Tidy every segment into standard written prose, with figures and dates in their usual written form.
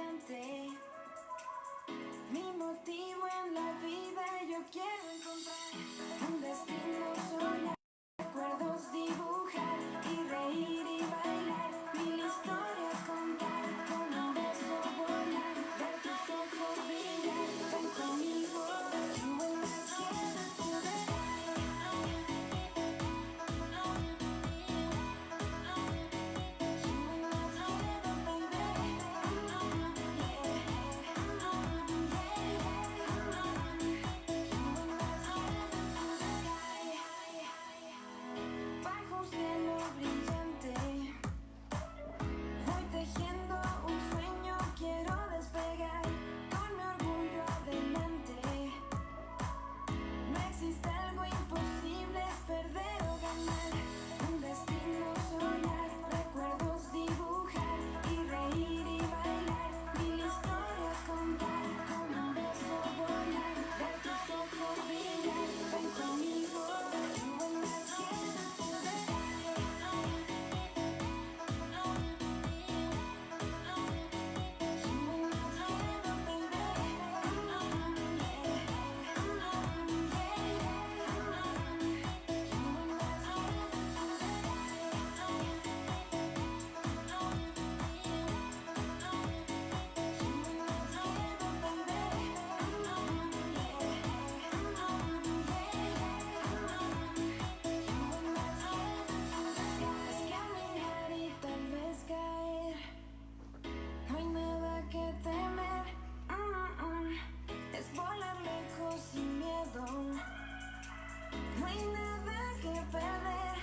brillante. Mi motivo en la vida yo quiero encontrar un destino soñar, recuerdos dibujar y reír y bailar, mil historias contar, con un beso volar, ver tus ojos brillar, ven conmigo, you and I together to the sky. Bajo un cielo brillante, voy tejiendo un sueño, quiero despegar, con mi orgullo adelante. No existe algo imposible, es perder o ganar, un destino soñar, recuerdos dibujar y reír y bailar, mil historias contar, con un beso volar, ver tus ojos brillar, ven conmigo, you and I together to the sky. Es caminar y tal vez caer, no hay nada que temer, es volar lejos sin miedo, no hay nada que perder,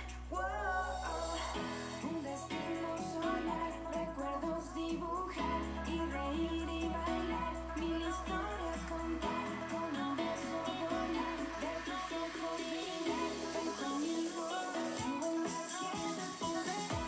un destino soñar, recuerdos dibujar y reír y bailar, mil historias contar, con un beso volar, ver tus ojos brillar, ven conmigo, you and I together to the sky.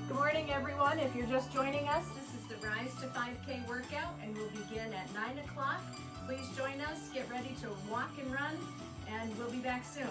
Good morning, everyone. If you're just joining us, this is the Rise to 5K workout, and we'll begin at 9 o'clock. Please join us, get ready to walk and run, and we'll be back soon.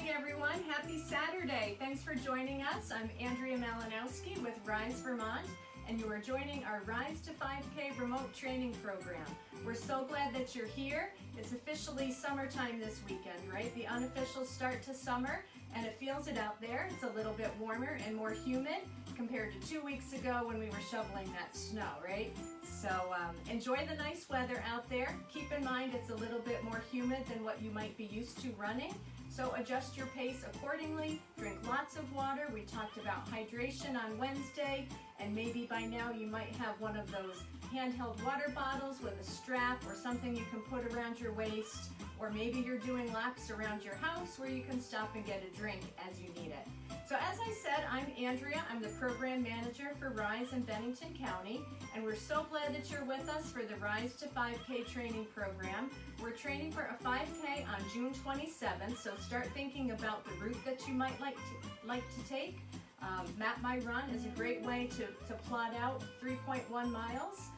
morning, everyone. Happy Saturday. Thanks for joining us. I'm Andrea Malinowski with Rise Vermont, and you are joining our Rise to 5K remote training program. We're so glad that you're here. It's officially summertime this weekend, right? The unofficial start to summer, and it feels it out there. It's a little bit warmer and more humid compared to 2 weeks ago when we were shoveling that snow, right? So enjoy the nice weather out there. Keep in mind it's a little bit more humid than what you might be used to running. So adjust your pace accordingly. Drink lots of water. We talked about hydration on Wednesday, and maybe by now you might have one of those handheld water bottles with a strap or something you can put around your waist, or maybe you're doing laps around your house where you can stop and get a drink as you need it. So as I said, I'm Andrea. I'm the program manager for RISE in Bennington County, and we're so glad that you're with us for the Rise to 5K training program. We're training for a 5K on June 27th, so start thinking about the route that you might like to take. Map My Run is a great way to plot out 3.1 miles.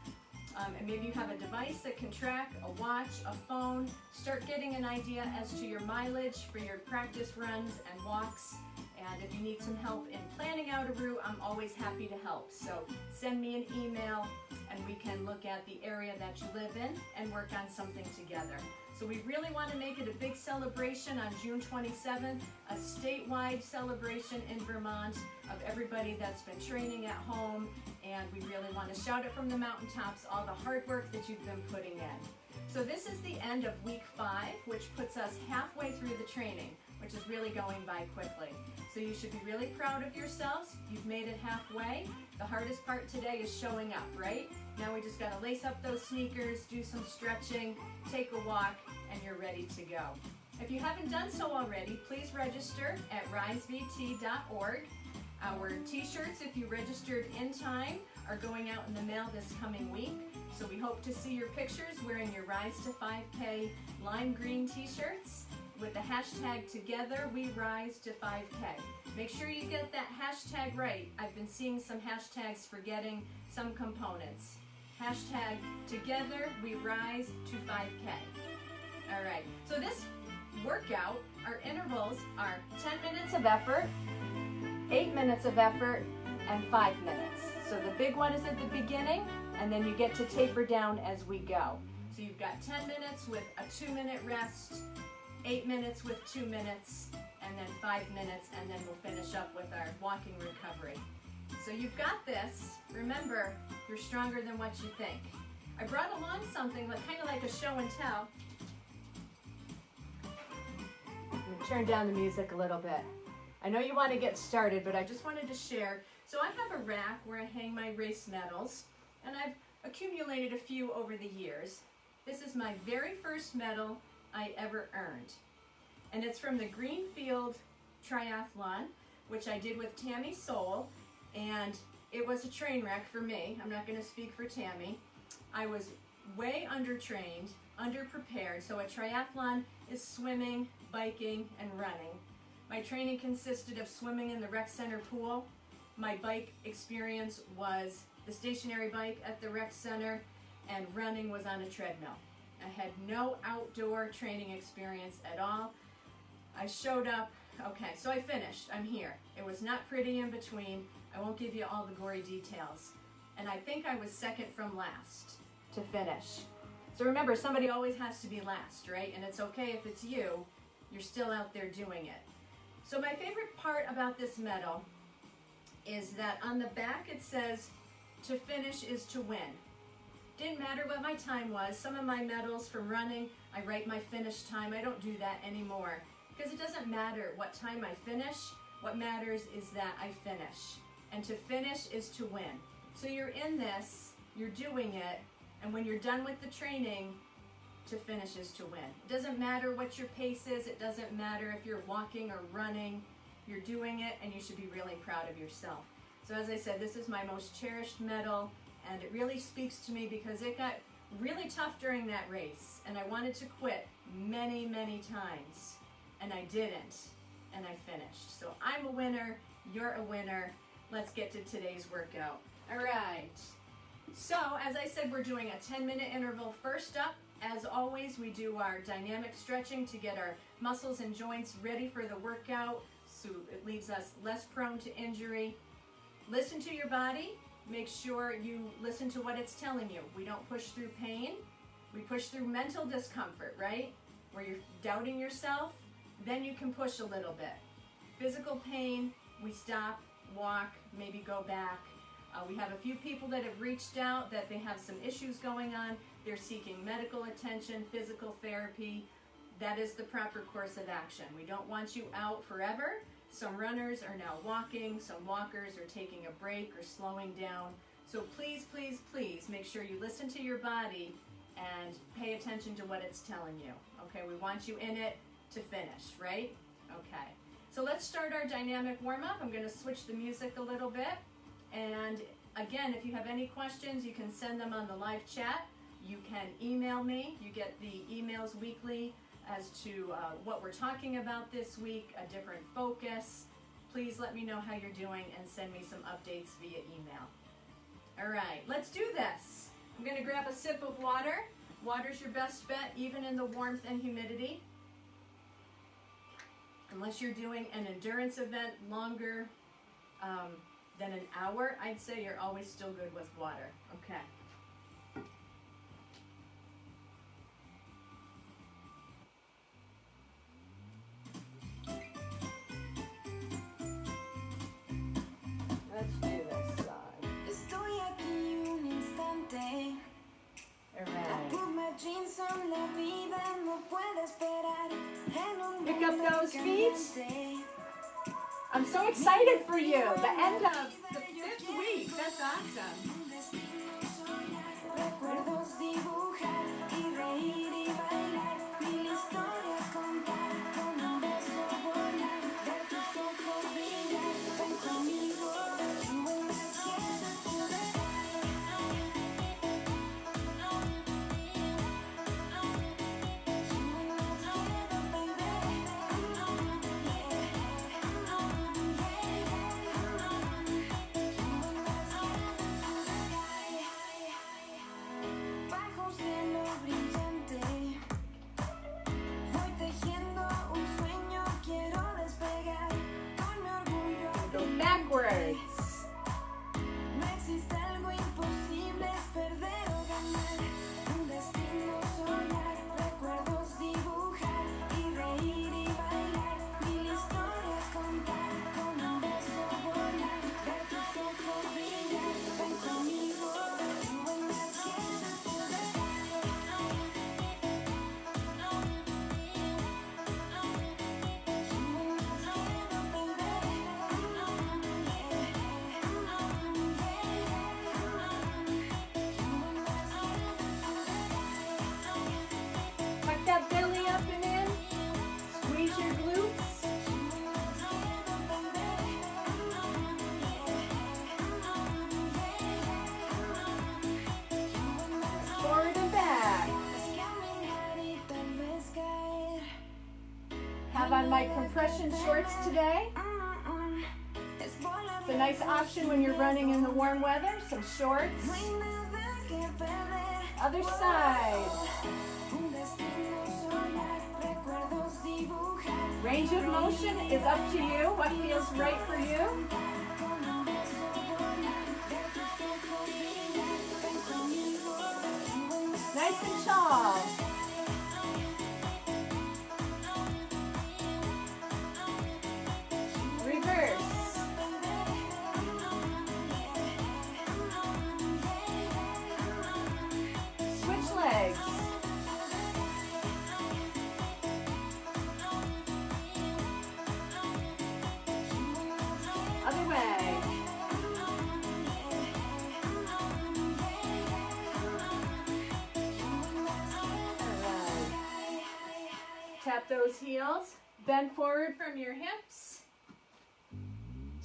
And maybe you have a device that can track, a watch, a phone. Start getting an idea as to your mileage for your practice runs and walks. And if you need some help in planning out a route, I'm always happy to help. So send me an email and we can look at the area that you live in and work on something together. So we really want to make it a big celebration on June 27th, a statewide celebration in Vermont of everybody that's been training at home, and we really want to shout it from the mountaintops, all the hard work that you've been putting in. So this is the end of week 5, which puts us halfway through the training, which is really going by quickly. So you should be really proud of yourselves. You've made it halfway. The hardest part today is showing up, right? Now we just got to lace up those sneakers, do some stretching, take a walk, and you're ready to go. If you haven't done so already, please register at risevt.org. Our t-shirts, if you registered in time, are going out in the mail this coming week. So we hope to see your pictures wearing your Rise to 5K lime green t-shirts with the hashtag Together We Rise to 5K. Make sure you get that hashtag right. I've been seeing some hashtags forgetting some components. Hashtag Together We Rise to 5K. All right, so this workout, our intervals are 10 minutes of effort, 8 minutes of effort, and 5 minutes. So the big one is at the beginning, and then you get to taper down as we go. So you've got 10 minutes with a 2-minute rest, 8 minutes with 2 minutes, and then 5 minutes, and then we'll finish up with our walking recovery. So you've got this. Remember, you're stronger than what you think. I brought along something kind of like a show and tell. I'm going to turn down the music a little bit. I know you want to get started, but I just wanted to share. So I have a rack where I hang my race medals, and I've accumulated a few over the years. This is my very first medal I ever earned. And it's from the Greenfield Triathlon, which I did with Tammy Soul, and it was a train wreck for me. I'm not going to speak for Tammy. I was way undertrained, underprepared. So a triathlon is swimming, biking, and running. My training consisted of swimming in the rec center pool. My bike experience was the stationary bike at the rec center, and running was on a treadmill. I had no outdoor training experience at all. I showed up, okay, so I finished, I'm here. It was not pretty in between. I won't give you all the gory details. And I think I was second from last to finish. So remember, somebody always has to be last, right? And it's okay if it's you, you're still out there doing it. So my favorite part about this medal is that on the back it says, to finish is to win. Didn't matter what my time was. Some of my medals from running, I write my finish time. I don't do that anymore because it doesn't matter what time I finish. What matters is that I finish. And to finish is to win. So you're in this, you're doing it, and when you're done with the training, to finish is to win. It doesn't matter what your pace is. It doesn't matter if you're walking or running. You're doing it, and you should be really proud of yourself. So as I said, this is my most cherished medal, and it really speaks to me because it got really tough during that race, and I wanted to quit many, many times, and I didn't, and I finished. So I'm a winner, you're a winner. Let's get to today's workout. All right. So as I said, we're doing a 10-minute interval first up, As always, we do our dynamic stretching to get our muscles and joints ready for the workout, so it leaves us less prone to injury. Listen to your body. Make sure you listen to what it's telling you. We don't push through pain. We push through mental discomfort, right? Where you're doubting yourself, then you can push a little bit. Physical pain, we stop, walk, maybe go back. We have a few people that have reached out that they have some issues going on. They're seeking medical attention, physical therapy. That is the proper course of action. We don't want you out forever. Some runners are now walking. Some walkers are taking a break or slowing down. So please, please, please make sure you listen to your body and pay attention to what it's telling you. Okay, we want you in it to finish, right? Okay, so let's start our dynamic warm-up. I'm going to switch the music a little bit. And again, if you have any questions, you can send them on the live chat. You can email me. You get the emails weekly as to what we're talking about this week, a different focus. Please let me know how you're doing and send me some updates via email. All right, let's do this. I'm going to grab a sip of water. Water's your best bet, even in the warmth and humidity. Unless you're doing an endurance event longer than an hour, I'd say you're always still good with water. Okay. Let's do this side. Estoy aquí un instante. All right. Put my jeans on, la vida no puede esperar. En un Pick up mundo those feet. cambiante. I'm so excited for you. The end of the 5th week. That's awesome. Un destino soñar, recuerdos dibujar y reír y bailar. Mil historias contar, con un beso volar. Ver tus ojos brillar, ven conmigo. You will not get to the bajo un cielo brillante, voy tejiendo un sueño, quiero despegar con mi orgullo. Go backwards. No existe algo imposible, es perder o ganar. Un destino soñar, recuerdos dibujar y reír y bailar. Mil historias contar, con un beso volar. Ver tus ojos brillar, ven conmigo. You will not get to the Tuck that belly up and in. Squeeze your glutes. Forward and back. Have on my compression shorts today. It's a nice option when you're running in the warm weather. Some shorts. Other side. Range of motion is up to you. What feels right for you? Nice and tall. Reverse. Switch legs. Other way. Alright. Tap those heels. Bend forward from your hips.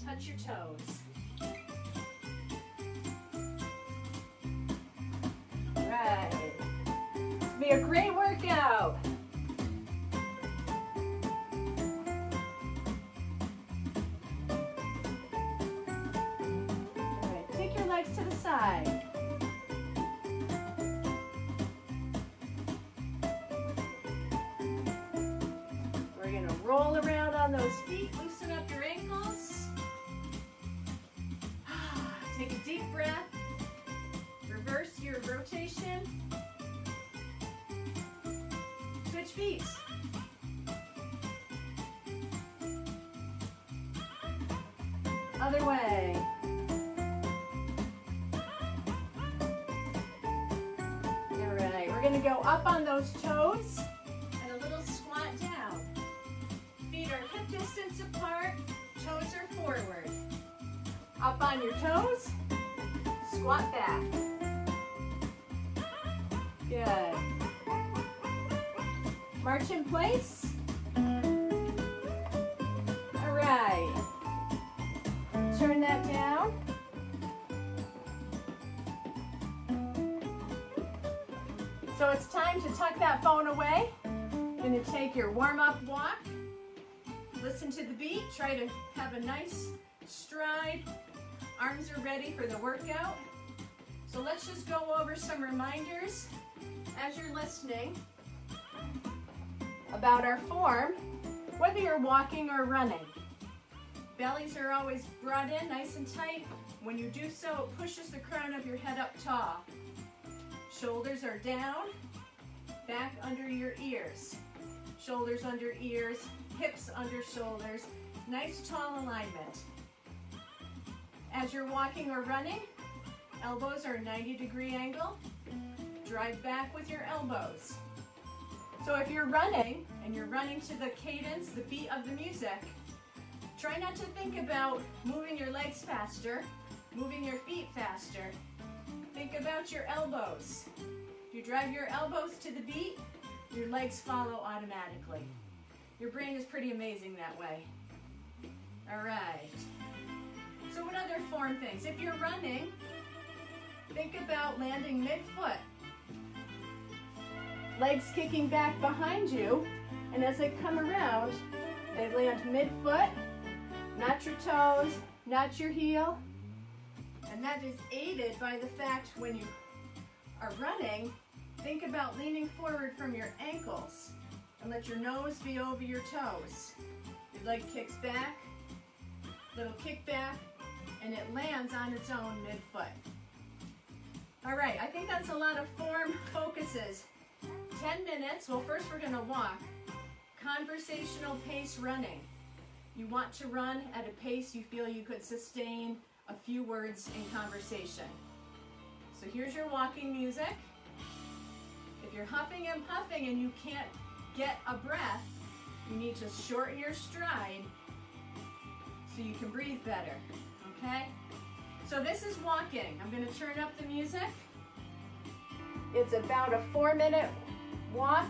Touch your toes. Right. Be a great workout. All right, take your legs to the side. those feet, loosen up your ankles. Take a deep breath. Reverse your rotation. Switch feet. Other way. All right, we're gonna go up on those toes and a little squat down. Feet are hip distance apart, toes are forward. Up on your toes, squat back. Good. March in place. All right. Turn that down. So it's time to tuck that phone away. You're going to take your warm-up walk. Listen to the beat. Try to have a nice stride. Arms are ready for the workout. So let's just go over some reminders as you're listening about our form, whether you're walking or running. Bellies are always brought in nice and tight. When you do so, it pushes the crown of your head up tall. Shoulders are down, back under your ears. Shoulders under ears, hips under shoulders. Nice tall alignment. As you're walking or running, elbows are 90-degree angle. Drive back with your elbows. So if you're running, and you're running to the cadence, the beat of the music, try not to think about moving your legs faster, moving your feet faster. Think about your elbows. If you drive your elbows to the beat, your legs follow automatically. Your brain is pretty amazing that way. All right. So what other form things? If you're running, think about landing mid-foot. Legs kicking back behind you, and as they come around, they land mid-foot, not your toes, not your heel. And that is aided by the fact when you are running, think about leaning forward from your ankles and let your nose be over your toes. Your leg kicks back, little kick back, and it lands on its own mid-foot. All right, I think that's a lot of form focuses. 10 minutes, well first we're gonna walk. Conversational pace running. You want to run at a pace you feel you could sustain a few words in conversation. So here's your walking music. If you're huffing and puffing and you can't get a breath, you need to shorten your stride so you can breathe better, okay? So this is walking. I'm gonna turn up the music. It's about a 4-minute walk.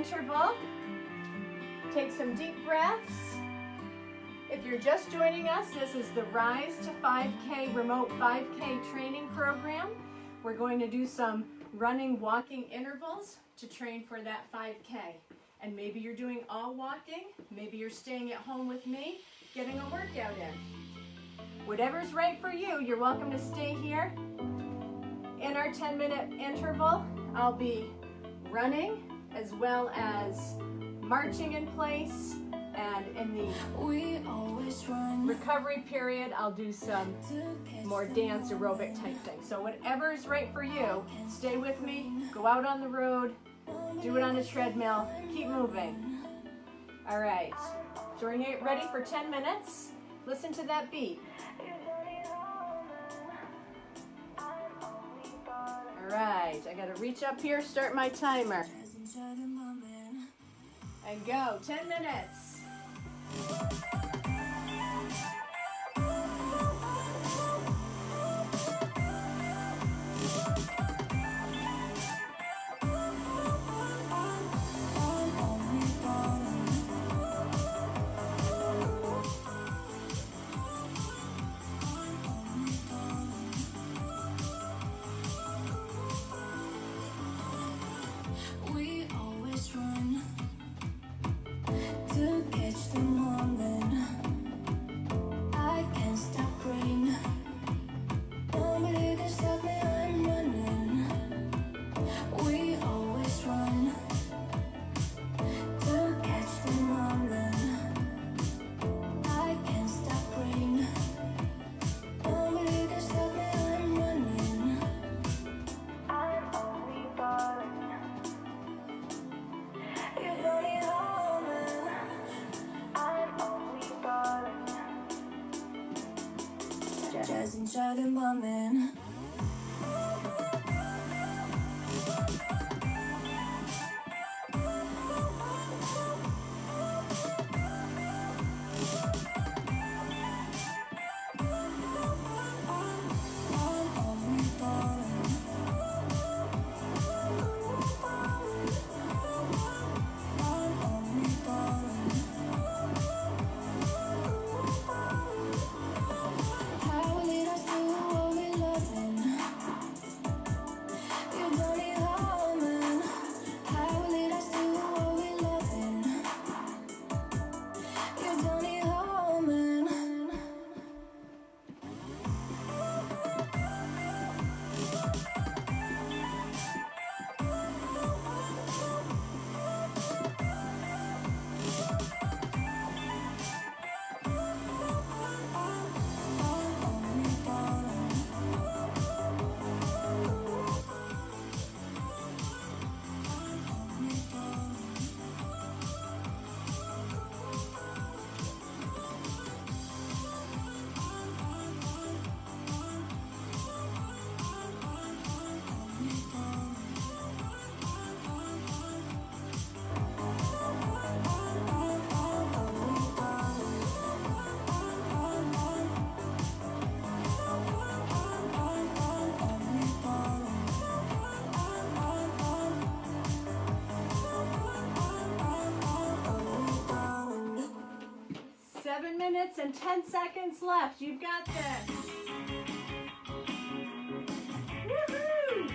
interval. Take some deep breaths. If you're just joining us, this is the Rise to 5K Remote 5K Training Program. We're going to do some running, walking intervals to train for that 5K. And maybe you're doing all walking, maybe you're staying at home with me, getting a workout in. Whatever's right for you, you're welcome to stay here. In our 10-minute interval, I'll be running as well as marching in place, and in the recovery period, I'll do some more dance aerobic type things. So whatever is right for you, stay with me, go out on the road, do it on a treadmill, keep moving. All right, so we're ready for 10 minutes. Listen to that beat. All right, I gotta reach up here, start my timer. And go, 10 minutes. We always run to catch the moment. I can't stop praying. Nobody can stop me, I'm running. We always run to catch the moment. I can't stop praying. Nobody can stop me, I'm running. I'm only falling. You're running home, I'm only falling. Just enjoy the moment. I'm only falling. I'm only falling. How did I do what we loving? You're running home, and how did I do what we loving? You're running home, and I'm only falling. I'm only falling. 7 minutes and 10 seconds left. You've got this. Woohoo!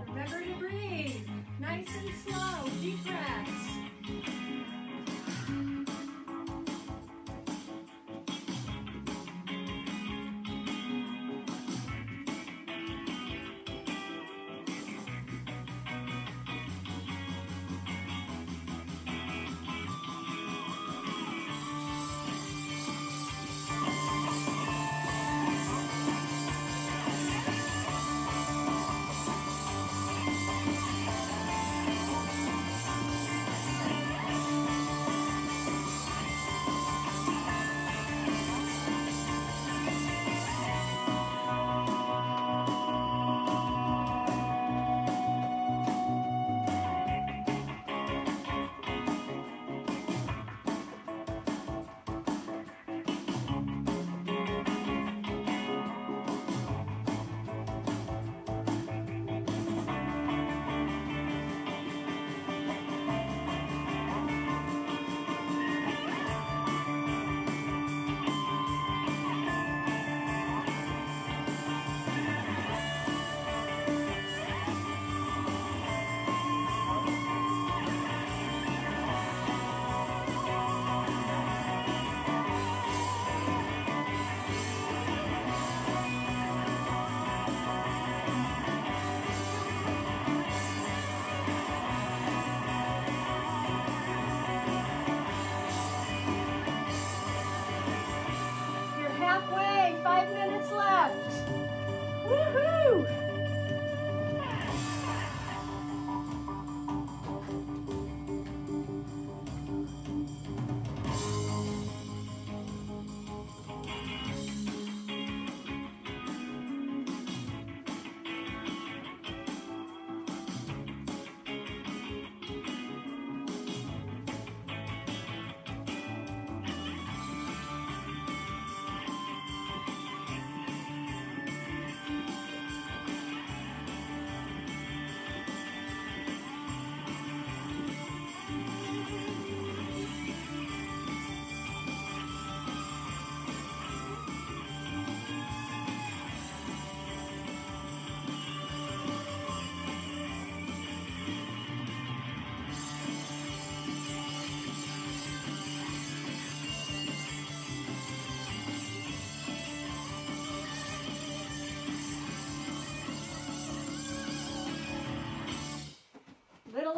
Remember to breathe. Nice and slow. Deep breaths.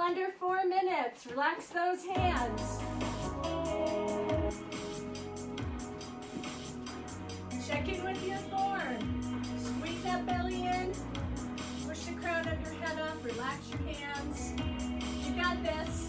under 4 minutes. Relax those hands. Check in with your form. Squeeze that belly in. Push the crown of your head up. Relax your hands. You got this.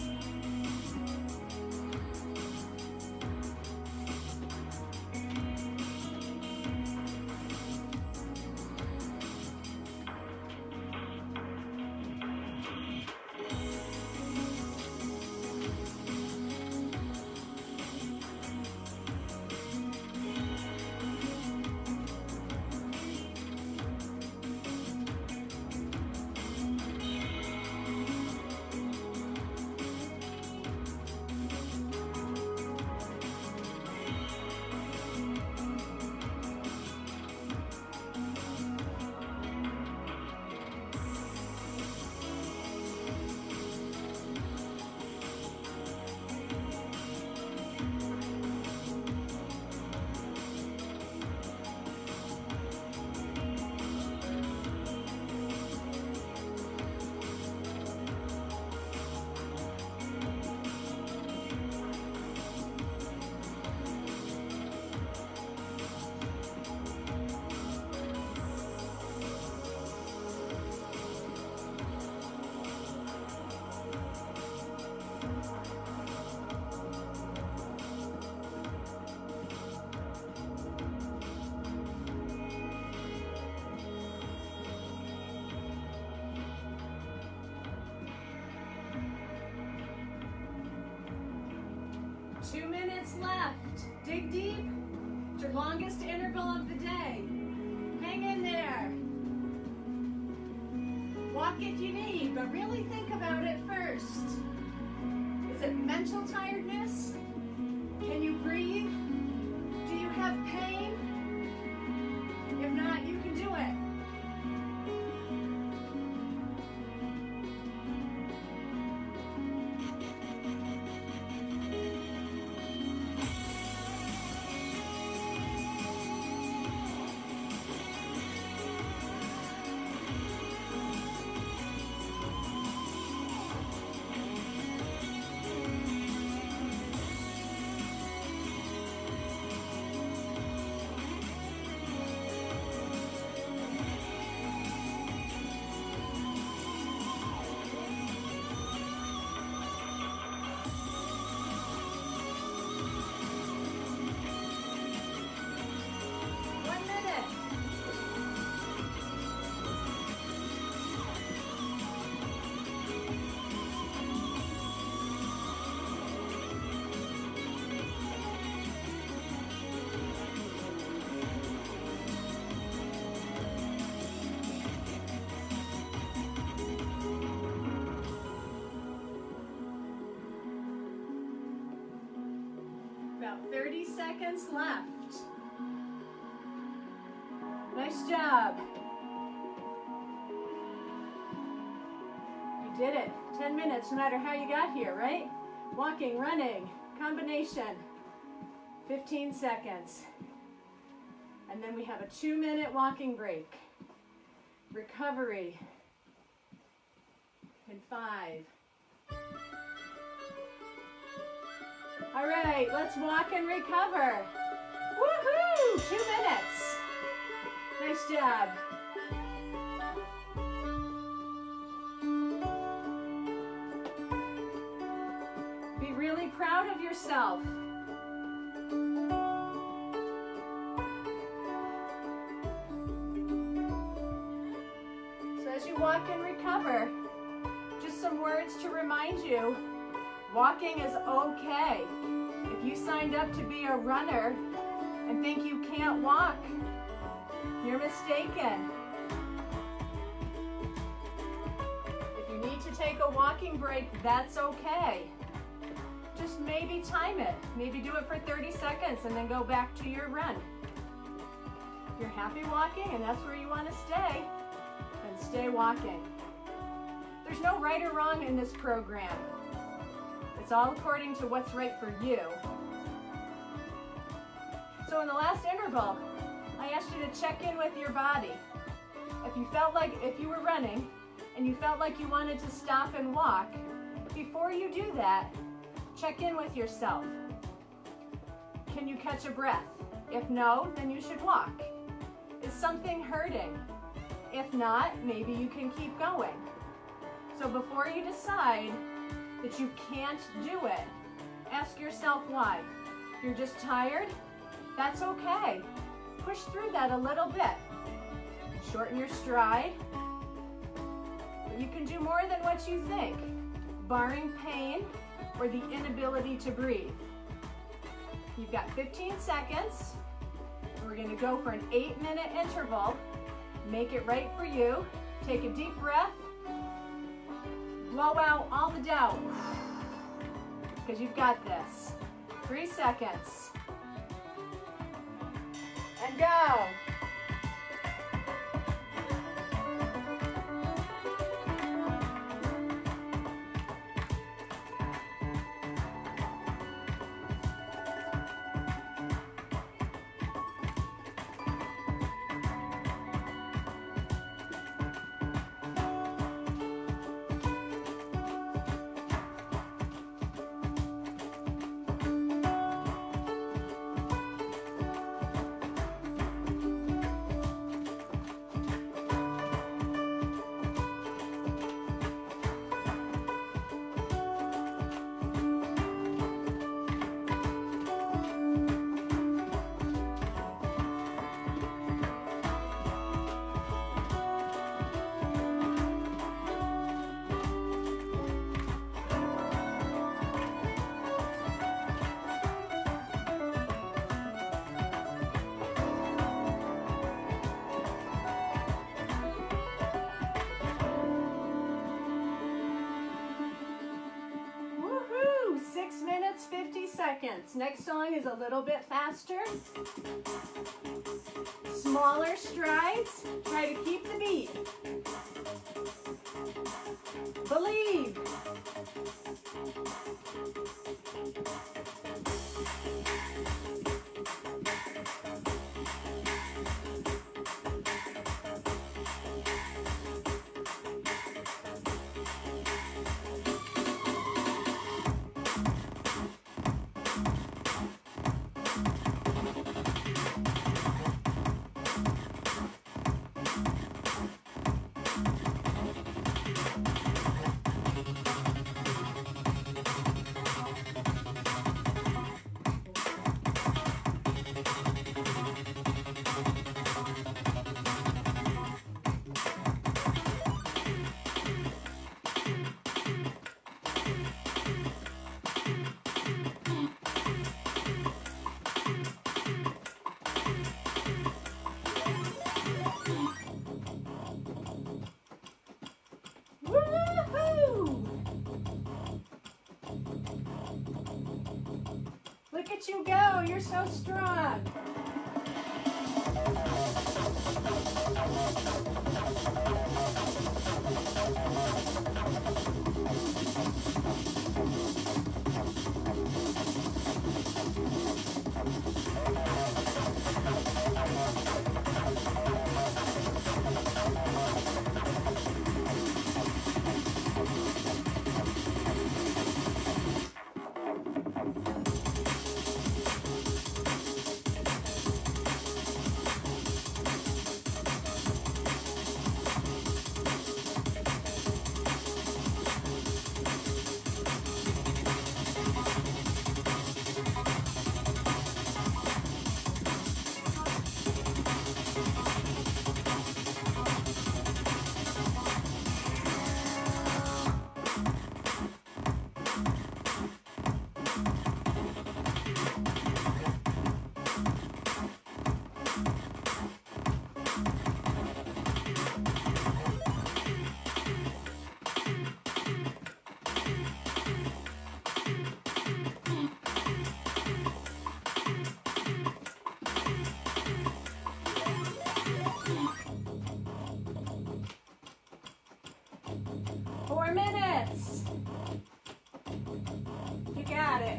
Left. Dig deep. It's your longest interval of the day. Hang in there. Walk if you need, but really think about it first. Is it mental tiredness? Can you breathe? Do you have pain? If not, you can do it. About 30 seconds left. Nice job. You did it. 10 minutes, no matter how you got here, right? Walking, running, combination. 15 seconds. And then we have a 2-minute walking break. Recovery. In 5. All right, let's walk and recover. Woohoo! 2 minutes. Nice job. Be really proud of yourself. So as you walk and recover, just some words to remind you. Walking is okay. If you signed up to be a runner and think you can't walk, you're mistaken. If you need to take a walking break, that's okay. Just maybe time it. Maybe do it for 30 seconds and then go back to your run. If you're happy walking and that's where you want to stay, then stay walking. There's no right or wrong in this program. It's all according to what's right for you. So in the last interval, I asked you to check in with your body. If you were running and you felt like you wanted to stop and walk, Before you do that, check in with yourself. Can you catch a breath? If no, then you should walk. Is something hurting? If not, maybe you can keep going. So before you decide that you can't do it, ask yourself why. If you're just tired, that's okay. Push through that a little bit. Shorten your stride. But you can do more than what you think, barring pain or the inability to breathe. You've got 15 seconds. We're going to go for an 8-minute interval. Make it right for you. Take a deep breath. Blow out all the doubt, because you've got this. 3 seconds. And go. Woohoo! 6 minutes, 50 seconds. Next song is a little bit faster. Smaller strides. Try to keep the beat. Believe. Woohoo! Look at you go, you're so strong. You got it.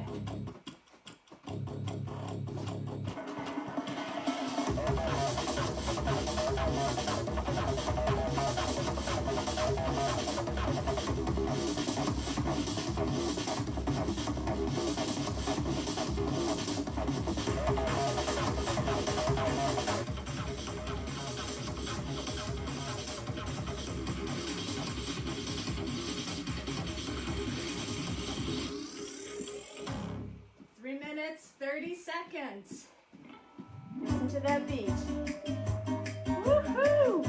seconds. Listen to that beat. Woohoo!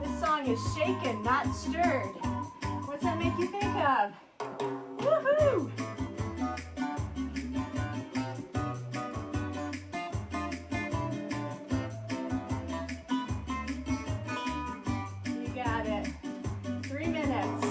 This song is shaken, not stirred. What's that make you think of? Woohoo! You got it. 3 minutes.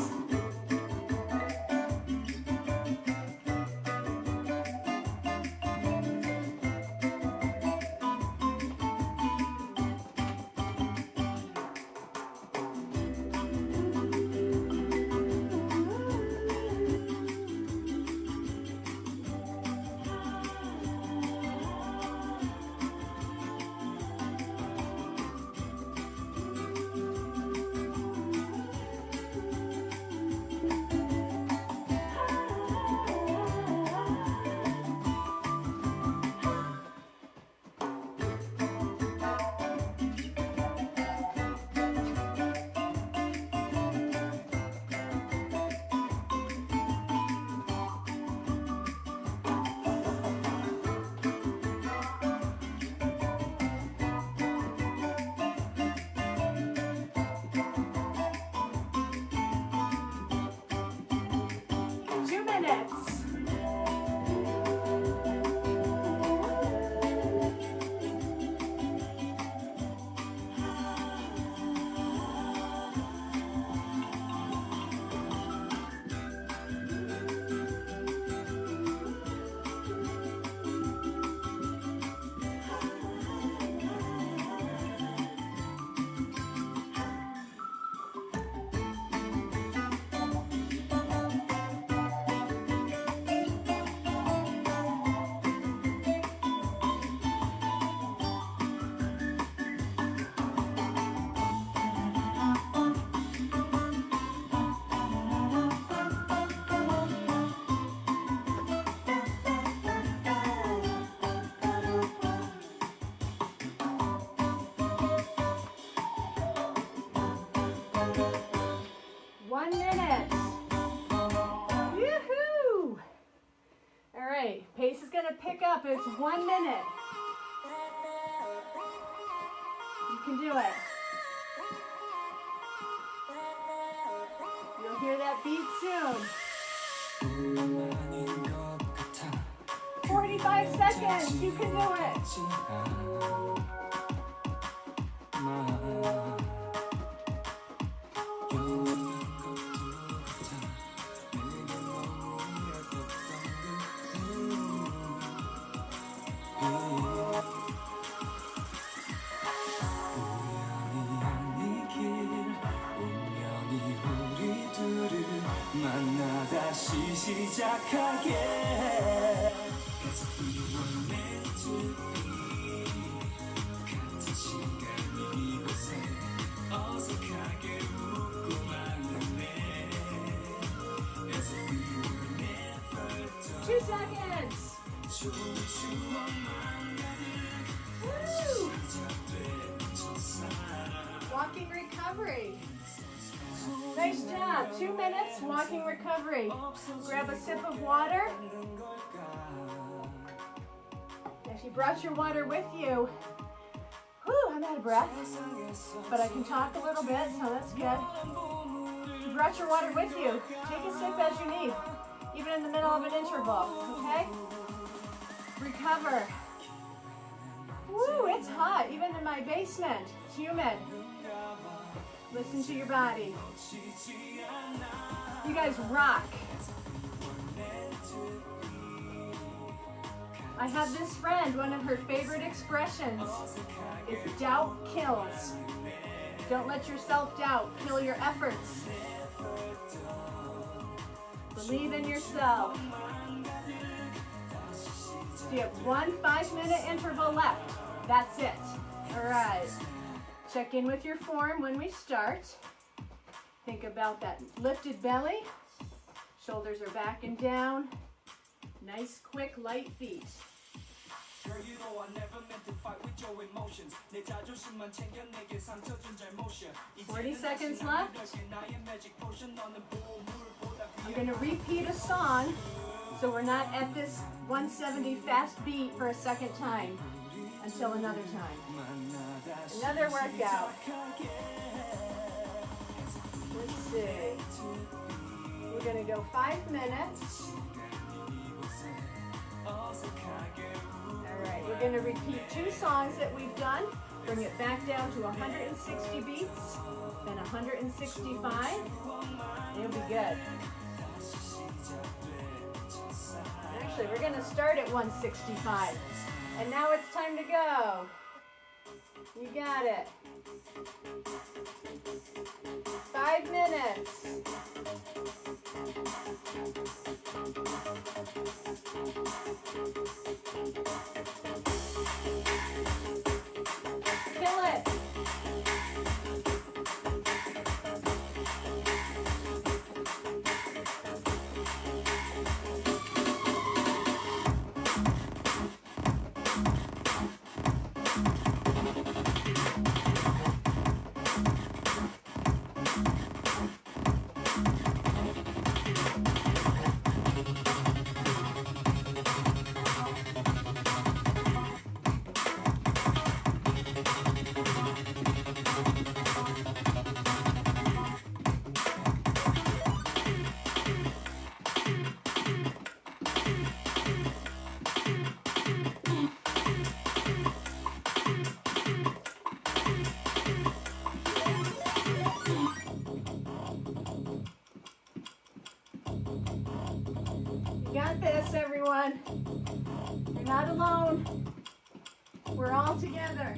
Pace is going to pick up. It's 1 minute. You can do it. You'll hear that beat soon. 45 seconds. You can do it. 시작하게 같은 시간 이곳에 어색하게 웃고 말았네 2 seconds. 좋은 추억만 가득 시작된 첫사랑 Walking recovery. Nice job. 2 minutes walking recovery. Grab a sip of water. If you brought your water with you, whew, I'm out of breath, but I can talk a little bit, so that's good. If you brought your water with you, take a sip as you need, even in the middle of an interval, okay? Recover. Woo, it's hot, even in my basement. It's humid. Listen to your body. You guys rock. I have this friend, one of her favorite expressions is doubt kills. Don't let your self-doubt kill your efforts. Believe in yourself. So you have 1 5-minute interval left. That's it. All right. Check in with your form when we start. Think about that lifted belly. Shoulders are back and down. Nice, quick, light feet. 40 seconds left. I'm going to repeat a song So we're not at this 170 fast beat for a second time until another time. Another workout. Let's see. We're going to go 5 minutes. All right, we're going to repeat 2 songs that we've done. Bring it back down to 160 beats, then 165. It'll be good. Actually, we're going to start at 165. And now it's time to go. You got it. 5 minutes. Kill it. Got this, everyone. You're not alone. We're all together.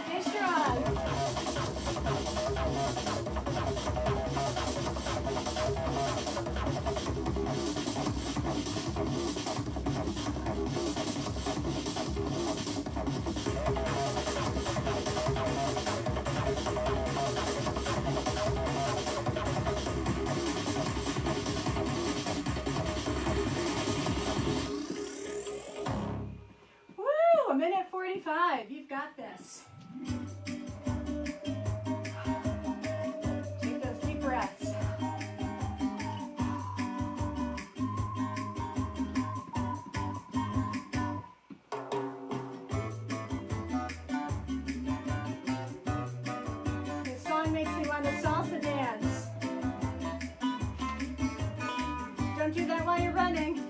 Stay strong. Woo! 1:45. You've got this. Take those deep breaths. This song makes me want to salsa dance. Don't do that while you're running.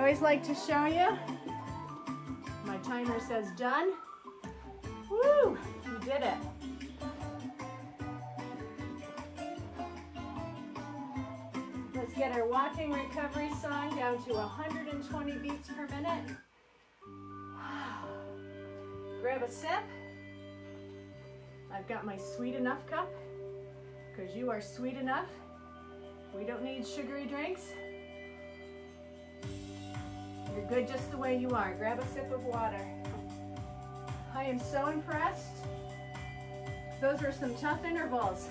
always like to show you. My timer says done. Woo! You did it. Let's get our walking recovery song down to 120 beats per minute. Grab a sip. I've got my Sweet Enough cup, because you are sweet enough. We don't need sugary drinks. You're good just the way you are. Grab a sip of water. I am so impressed. Those were some tough intervals.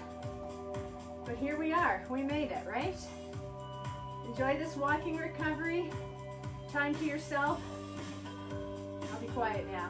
But here we are. We made it, right? Enjoy this walking recovery. Time to yourself. I'll be quiet now.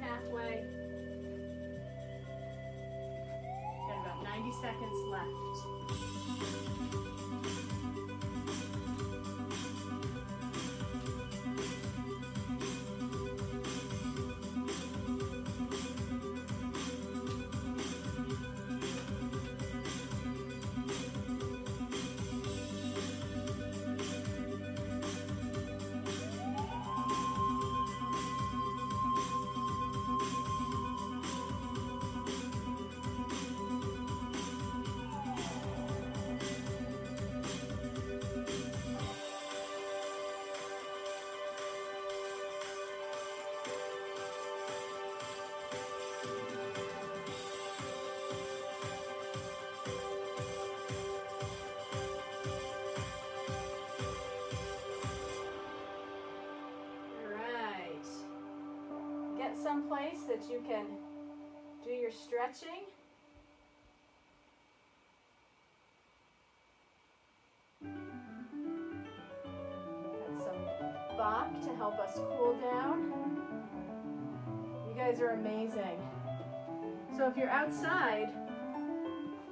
Halfway. Got about 90 seconds left. Someplace that you can do your stretching. Got some Bach to help us cool down. You guys are amazing. So if you're outside,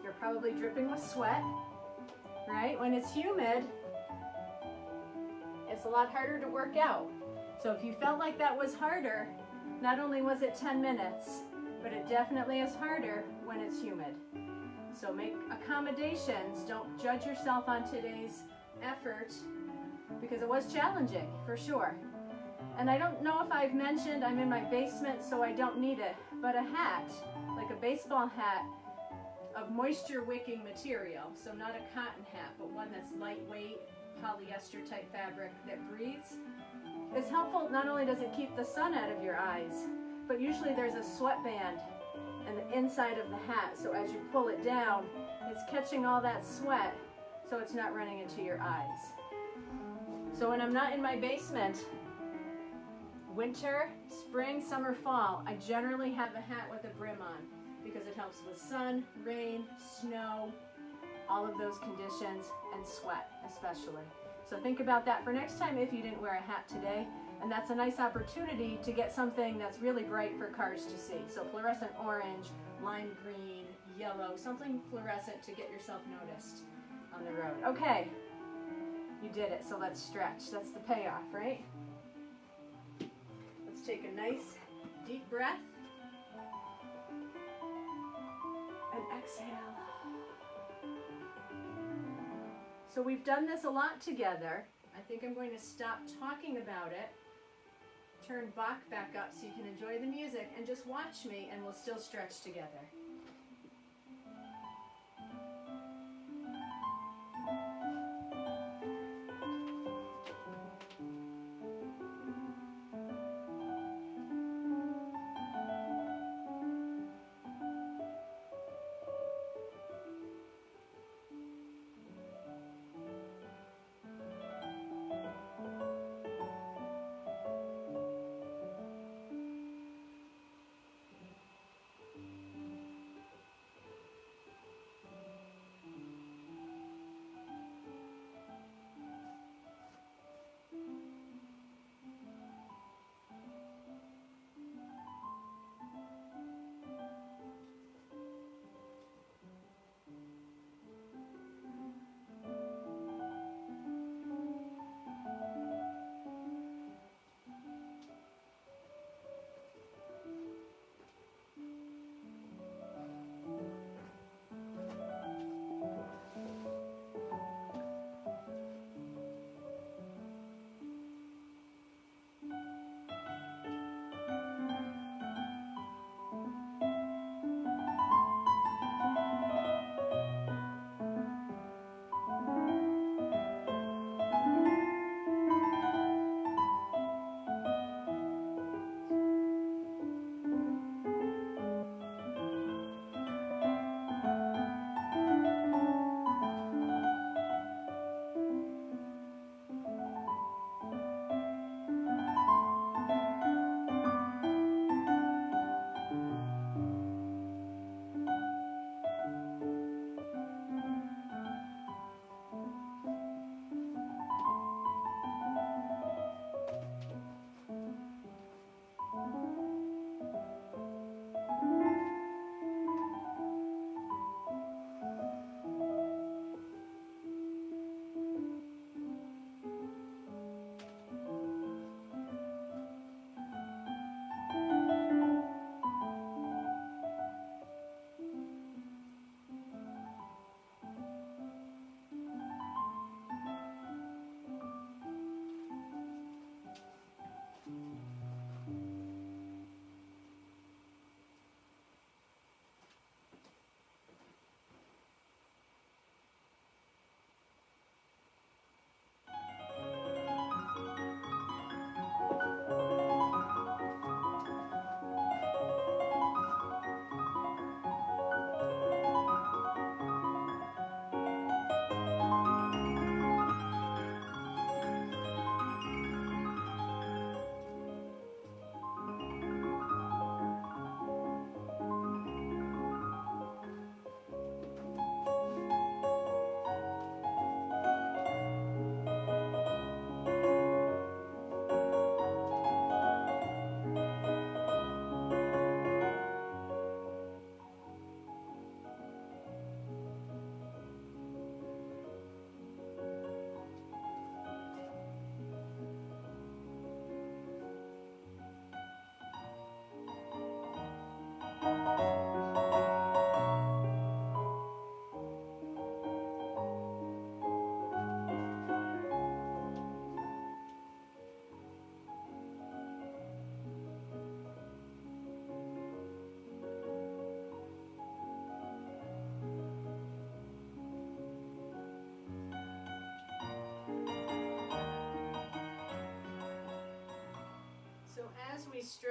you're probably dripping with sweat, right? When it's humid, it's a lot harder to work out. So if you felt like that was harder, not only was it 10 minutes, but it definitely is harder when it's humid. So make accommodations. Don't judge yourself on today's effort, because it was challenging, for sure. And I don't know if I've mentioned, I'm in my basement, so I don't need it, but a hat, like a baseball hat, of moisture wicking material. So not a cotton hat, but one that's lightweight, polyester type fabric that breathes. It's helpful, not only does it keep the sun out of your eyes, but usually there's a sweatband in the inside of the hat. So as you pull it down, it's catching all that sweat so it's not running into your eyes. So when I'm not in my basement, winter, spring, summer, fall, I generally have a hat with a brim on because it helps with sun, rain, snow, all of those conditions, and sweat especially. So think about that for next time if you didn't wear a hat today. And that's a nice opportunity to get something that's really bright for cars to see. So fluorescent orange, lime green, yellow, something fluorescent to get yourself noticed on the road. Okay, you did it, so let's stretch. That's the payoff, right? Let's take a nice deep breath and exhale. So we've done this a lot together. I think I'm going to stop talking about it, turn Bach back up so you can enjoy the music, and just watch me and we'll still stretch together.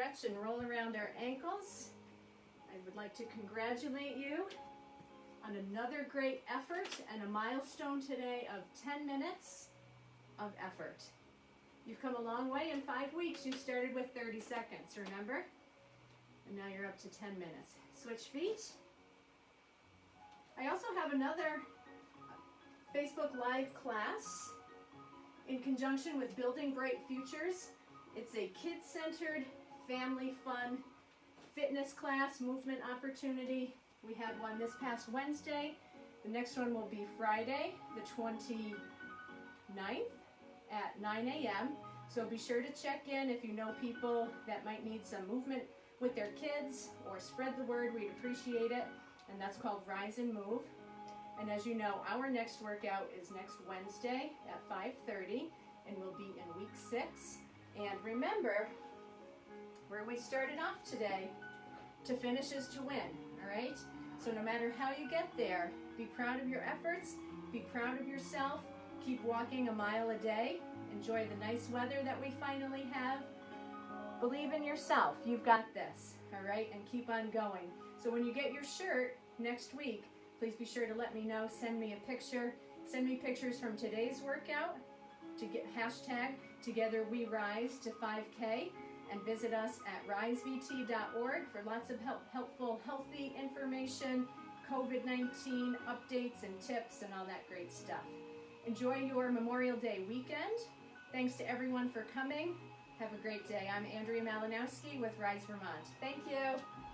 stretch and roll around our ankles. I would like to congratulate you on another great effort and a milestone today of 10 minutes of effort. You've come a long way in 5 weeks. You started with 30 seconds, remember? And now you're up to 10 minutes. Switch feet. I also have another Facebook Live class in conjunction with Building Bright Futures. It's a kid-centered, family fun fitness class, movement opportunity. We had one this past Wednesday. The next one will be Friday, the 29th at 9 a.m. So be sure to check in if you know people that might need some movement with their kids, or spread the word. We'd appreciate it. And that's called Rise and Move. And as you know, our next workout is next Wednesday at 5:30, and we'll be in week 6. And remember, where we started off today, to finish is to win, all right? So no matter how you get there, be proud of your efforts, be proud of yourself, keep walking a mile a day, enjoy the nice weather that we finally have. Believe in yourself, you've got this, all right? And keep on going. So when you get your shirt next week, please be sure to let me know, send me a picture, send me pictures from today's workout, to get hashtag Together We Rise to 5K, and visit us at risevt.org for lots of helpful, healthy information, COVID-19 updates and tips and all that great stuff. Enjoy your Memorial Day weekend. Thanks to everyone for coming. Have a great day. I'm Andrea Malinowski with Rise Vermont. Thank you.